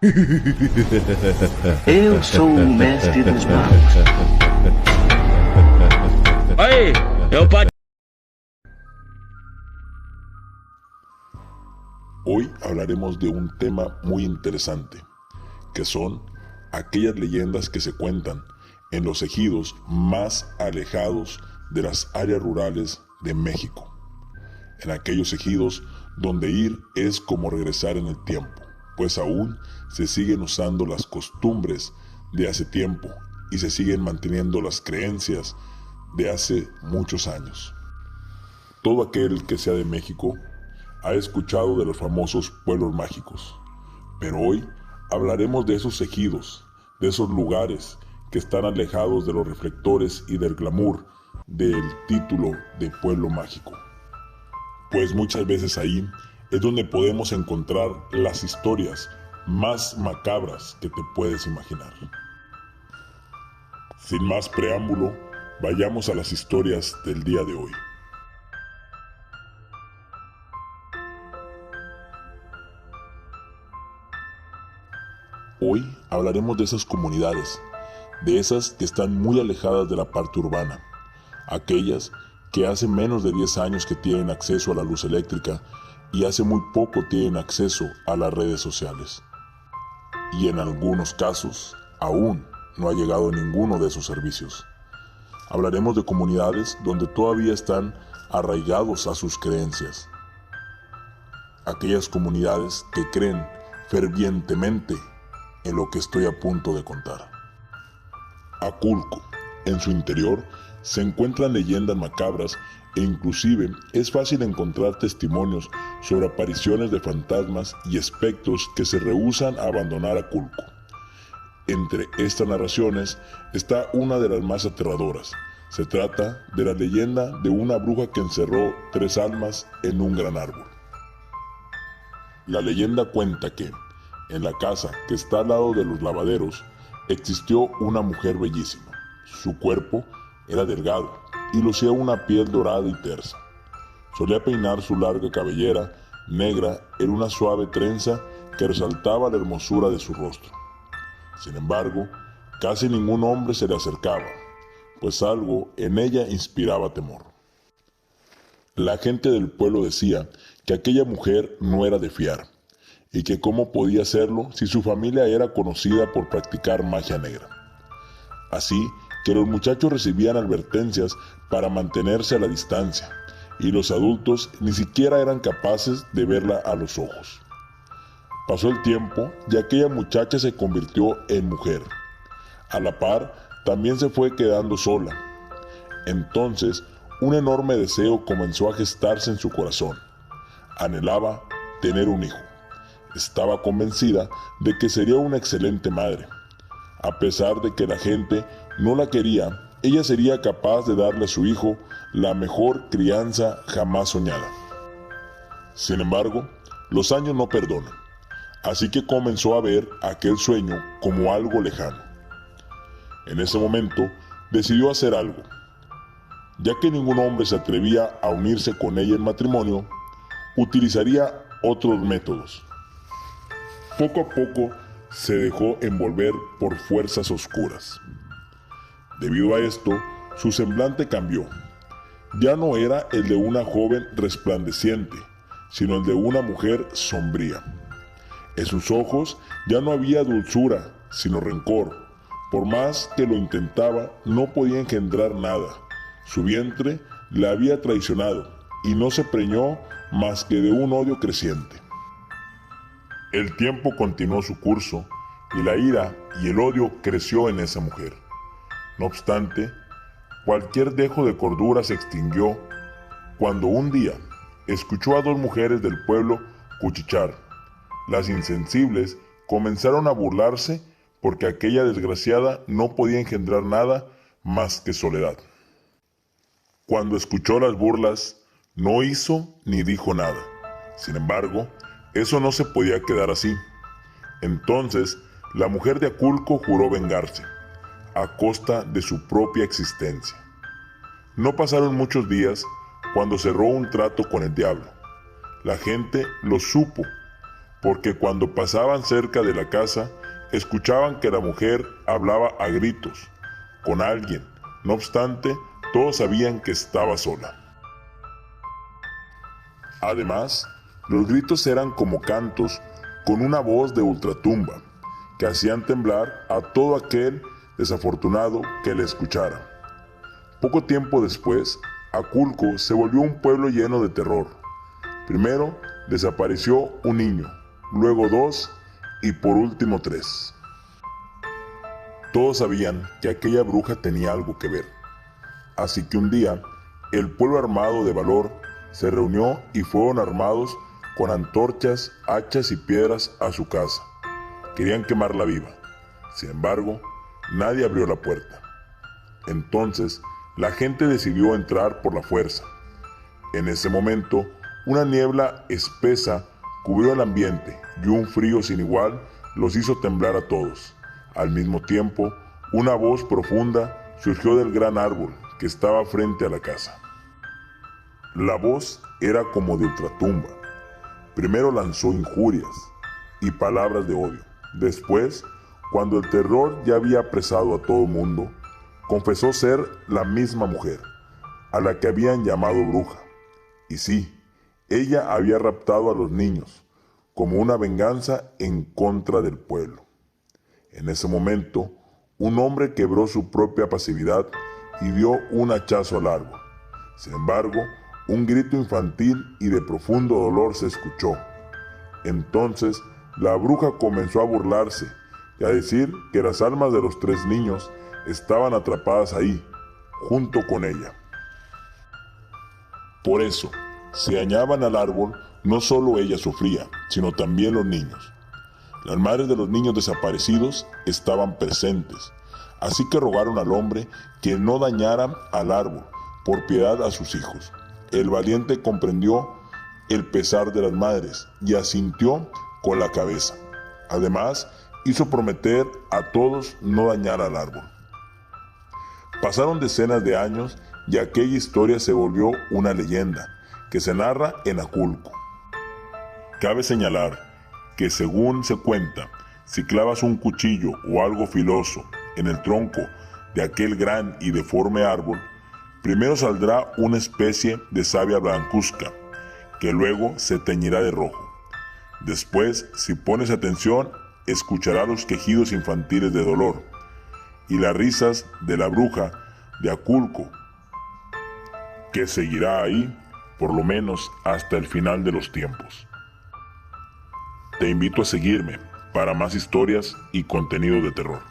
Eu sou o mestre dos magos. Aí, eu pode. Hoy hablaremos de un tema muy interesante, que son aquellas leyendas que se cuentan en los ejidos más alejados de las áreas rurales de México. En aquellos ejidos donde ir es como regresar en el tiempo, pues aún se siguen usando las costumbres de hace tiempo y se siguen manteniendo las creencias de hace muchos años. Todo aquel que sea de México ha escuchado de los famosos pueblos mágicos, pero hoy hablaremos de esos ejidos, de esos lugares que están alejados de los reflectores y del glamour del título de pueblo mágico. Pues muchas veces ahí es donde podemos encontrar las historias más macabras que te puedes imaginar. Sin más preámbulo, vayamos a las historias del día de hoy. Hoy hablaremos de esas comunidades, de esas que están muy alejadas de la parte urbana, aquellas que hace menos de 10 años que tienen acceso a la luz eléctrica y hace muy poco tienen acceso a las redes sociales. Y en algunos casos, aún no ha llegado ninguno de esos servicios. Hablaremos de comunidades donde todavía están arraigados a sus creencias. Aquellas comunidades que creen fervientemente en lo que estoy a punto de contar. Aculco, en su interior, se encuentran leyendas macabras e inclusive es fácil encontrar testimonios sobre apariciones de fantasmas y espectros que se rehúsan a abandonar Aculco. Entre estas narraciones está una de las más aterradoras. Se trata de la leyenda de una bruja que encerró 3 almas en un gran árbol. La leyenda cuenta que, en la casa que está al lado de los lavaderos, existió una mujer bellísima. Su cuerpo era delgado y lucía una piel dorada y tersa. Solía peinar su larga cabellera negra en una suave trenza que resaltaba la hermosura de su rostro. Sin embargo, casi ningún hombre se le acercaba, pues algo en ella inspiraba temor. La gente del pueblo decía que aquella mujer no era de fiar, y que cómo podía serlo si su familia era conocida por practicar magia negra. Así que los muchachos recibían advertencias para mantenerse a la distancia, y los adultos ni siquiera eran capaces de verla a los ojos. Pasó el tiempo y aquella muchacha se convirtió en mujer. A la par, también se fue quedando sola. Entonces, un enorme deseo comenzó a gestarse en su corazón. Anhelaba tener un hijo. Estaba convencida de que sería una excelente madre. A pesar de que la gente no la quería, ella sería capaz de darle a su hijo la mejor crianza jamás soñada. Sin embargo, los años no perdonan, así que comenzó a ver aquel sueño como algo lejano. En ese momento, decidió hacer algo. Ya que ningún hombre se atrevía a unirse con ella en matrimonio, utilizaría otros métodos. Poco a poco se dejó envolver por fuerzas oscuras. Debido a esto, su semblante cambió. Ya no era el de una joven resplandeciente, sino el de una mujer sombría. En sus ojos ya no había dulzura, sino rencor. Por más que lo intentaba, no podía engendrar nada. Su vientre la había traicionado y no se preñó más que de un odio creciente. El tiempo continuó su curso y la ira y el odio creció en esa mujer. No obstante, cualquier dejo de cordura se extinguió cuando un día escuchó a 2 mujeres del pueblo cuchichar. Las insensibles comenzaron a burlarse porque aquella desgraciada no podía engendrar nada más que soledad. Cuando escuchó las burlas, no hizo ni dijo nada. Sin embargo, eso no se podía quedar así. Entonces, la mujer de Aculco juró vengarse, a costa de su propia existencia. No pasaron muchos días cuando cerró un trato con el diablo. La gente lo supo, porque cuando pasaban cerca de la casa, escuchaban que la mujer hablaba a gritos con alguien. No obstante, todos sabían que estaba sola. Además, los gritos eran como cantos con una voz de ultratumba, que hacían temblar a todo aquel desafortunado que le escuchara. Poco tiempo después, Aculco se volvió un pueblo lleno de terror. Primero desapareció un niño, luego 2 y por último 3. Todos sabían que aquella bruja tenía algo que ver. Así que un día, el pueblo armado de valor se reunió y fueron armados con antorchas, hachas y piedras a su casa. Querían quemarla viva. Sin embargo, nadie abrió la puerta. Entonces, la gente decidió entrar por la fuerza. En ese momento, una niebla espesa cubrió el ambiente y un frío sin igual los hizo temblar a todos. Al mismo tiempo, una voz profunda surgió del gran árbol que estaba frente a la casa. La voz era como de ultratumba. Primero lanzó injurias y palabras de odio. Después, cuando el terror ya había apresado a todo mundo, confesó ser la misma mujer, a la que habían llamado bruja. Y sí, ella había raptado a los niños, como una venganza en contra del pueblo. En ese momento, un hombre quebró su propia pasividad y dio un hachazo al árbol. Sin embargo, un grito infantil y de profundo dolor se escuchó. Entonces, la bruja comenzó a burlarse y a decir que las almas de los 3 niños estaban atrapadas ahí, junto con ella. Por eso, si dañaban al árbol, no solo ella sufría, sino también los niños. Las madres de los niños desaparecidos estaban presentes, así que rogaron al hombre que no dañara al árbol, por piedad a sus hijos. El valiente comprendió el pesar de las madres y asintió con la cabeza. Además, hizo prometer a todos no dañar al árbol. Pasaron decenas de años y aquella historia se volvió una leyenda que se narra en Aculco. Cabe señalar que, según se cuenta, si clavas un cuchillo o algo filoso en el tronco de aquel gran y deforme árbol, primero saldrá una especie de savia blancuzca, que luego se teñirá de rojo. Después, si pones atención, escucharás los quejidos infantiles de dolor y las risas de la bruja de Aculco, que seguirá ahí por lo menos hasta el final de los tiempos. Te invito a seguirme para más historias y contenido de terror.